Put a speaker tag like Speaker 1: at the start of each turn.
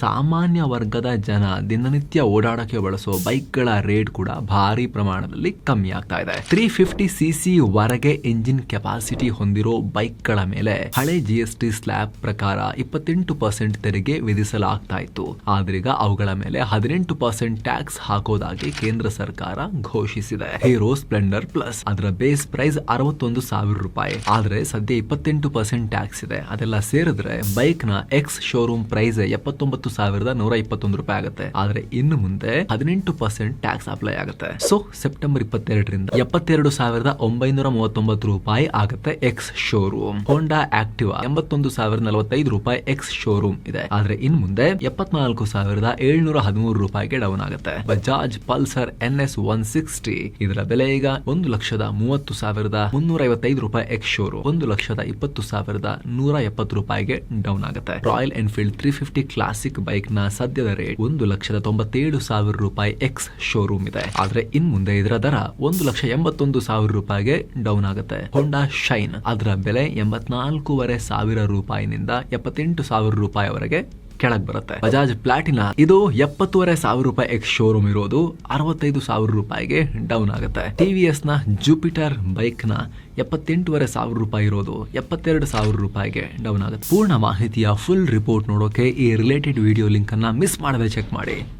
Speaker 1: ಸಾಮಾನ್ಯ ವರ್ಗದ ಜನ ದಿನನಿತ್ಯ ಓಡಾಡಕ್ಕೆ ಬಳಸೋ ಬೈಕ್ಗಳ ರೇಟ್ ಕೂಡ ಭಾರಿ ಪ್ರಮಾಣದಲ್ಲಿ ಕಮ್ಮಿ ಆಗ್ತಾ ಇದೆ. 350cc ವರೆಗೆ ಇಂಜಿನ್ ಕೆಪಾಸಿಟಿ ಹೊಂದಿರೋ ಬೈಕ್ಗಳ ಮೇಲೆ ಹಳೆ GST ಸ್ಲ್ಯಾಬ್ ಪ್ರಕಾರ 28% ತೆರಿಗೆ ವಿಧಿಸಲಾಗ್ತಾ ಇತ್ತು. ಆದ್ರೀಗ ಅವುಗಳ ಮೇಲೆ 18% ಟ್ಯಾಕ್ಸ್ ಹಾಕೋದಾಗಿ ಕೇಂದ್ರ ಸರ್ಕಾರ ಘೋಷಿಸಿದೆ. ಹೀರೋ ಸ್ಪ್ಲೆಂಡರ್ ಪ್ಲಸ್ ಅದರ ಬೇಸ್ ಪ್ರೈಸ್ 61,000 ರೂಪಾಯಿ. ಆದ್ರೆ ಸದ್ಯ 28% ಟ್ಯಾಕ್ಸ್ ಇದೆ. ಅದೆಲ್ಲ ಸೇರಿದ್ರೆ ಬೈಕ್ ನ ಎಕ್ಸ್ ಶೋರೂಮ್ ಪ್ರೈಸ್ 79,121 ರೂಪಾಯಿ ಆಗುತ್ತೆ. ಆದ್ರೆ ಇನ್ನು ಮುಂದೆ 18% ಟ್ಯಾಕ್ಸ್ ಅಪ್ಲೈ ಆಗುತ್ತೆ. ಸೊ ಸೆಪ್ಟೆಂಬರ್ 22ರಿಂದ 72,939 ರೂಪಾಯಿ ಆಗುತ್ತೆ ಎಕ್ಸ್ ಶೋರೂಮ್. ಹೋಂಡಾ ಆಕ್ಟಿವಾ 81,045 ರೂಪಾಯಿ ಎಕ್ಸ್ ಶೋರೂಮ್ ಇದೆ. ಆದ್ರೆ ಇನ್ ಮುಂದೆ 74,713 ರೂಪಾಯಿಗೆ ಡೌನ್ ಆಗುತ್ತೆ. ಬಜಾಜ್ ಪಲ್ಸರ್ NS 160 ಇದರ ಬೆಲೆ ಈಗ 1,30,355 ರೂಪಾಯಿ ಎಕ್ಸ್ ಶೋರೂಮ್ 1,20,170 ರೂಪಾಯಿಗೆ ಡೌನ್ ಆಗುತ್ತೆ. ರಾಯಲ್ ಎನ್ಫೀಲ್ಡ್ 350 ಕ್ಲಾಸಿಕ್ ಬೈಕ್ ನ ಸದ್ಯದ ರೇಟ್ 1,97,000 ರೂಪಾಯಿ ಎಕ್ಸ್ ಶೋರೂಮ್ ಇದೆ. ಆದ್ರೆ ಇನ್ ಮುಂದೆ ಇದರ ದರ 1,81,000 ರೂಪಾಯಿಗೆ ಡೌನ್ ಆಗುತ್ತೆ. ಹೋಂಡಾ ಶೈನ್ ಅದರ ಬೆಲೆ 84,500 ರೂಪಾಯಿನಿಂದ 78,000 ರೂಪಾಯಿವರೆಗೆ ಕೆಳಗೆ ಬರುತ್ತೆ. ಬಜಾಜ್ ಪ್ಲಾಟಿನಾ ಇದು 70,500 ರೂಪಾಯಿ ಎಕ್ಸ್ ಶೋರೂಮ್ ಇರೋದು 65,000 ರೂಪಾಯಿಗೆ ಡೌನ್ ಆಗುತ್ತೆ. TVS ನ ಜುಪಿಟರ್ ಬೈಕ್ ನ 78,500 ರೂಪಾಯಿ ಇರೋದು 72,000 ರೂಪಾಯಿಗೆ ಡೌನ್ ಆಗುತ್ತೆ. ಪೂರ್ಣ ಮಾಹಿತಿಯ ಫುಲ್ ರಿಪೋರ್ಟ್ ನೋಡೋಕೆ ಈ ರಿಲೇಟೆಡ್ ವಿಡಿಯೋ ಲಿಂಕ್ ಅನ್ನ ಮಿಸ್ ಮಾಡದೆ ಚೆಕ್ ಮಾಡಿ.